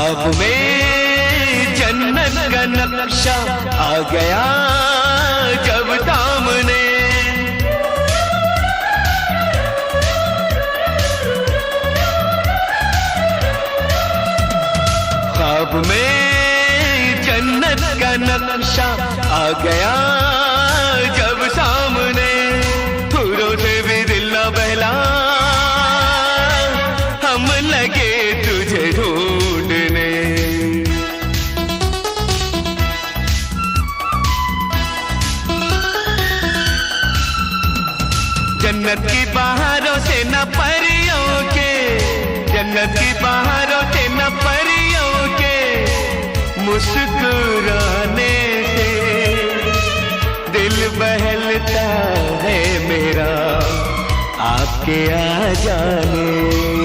ख्वाब में जन्नत का नक्शा आ गया जब सामने, ख्वाब में जन्नत का नक्शा आ गया जब सामने, फूलों से भी दिल न बहला, हम लगे तुझे ढूंढने। जन्नत की बहारों से न परियों के, जन्नत की बहारों से न परियों के मुस्कुराने से दिल बहलता है मेरा आपके आ जाने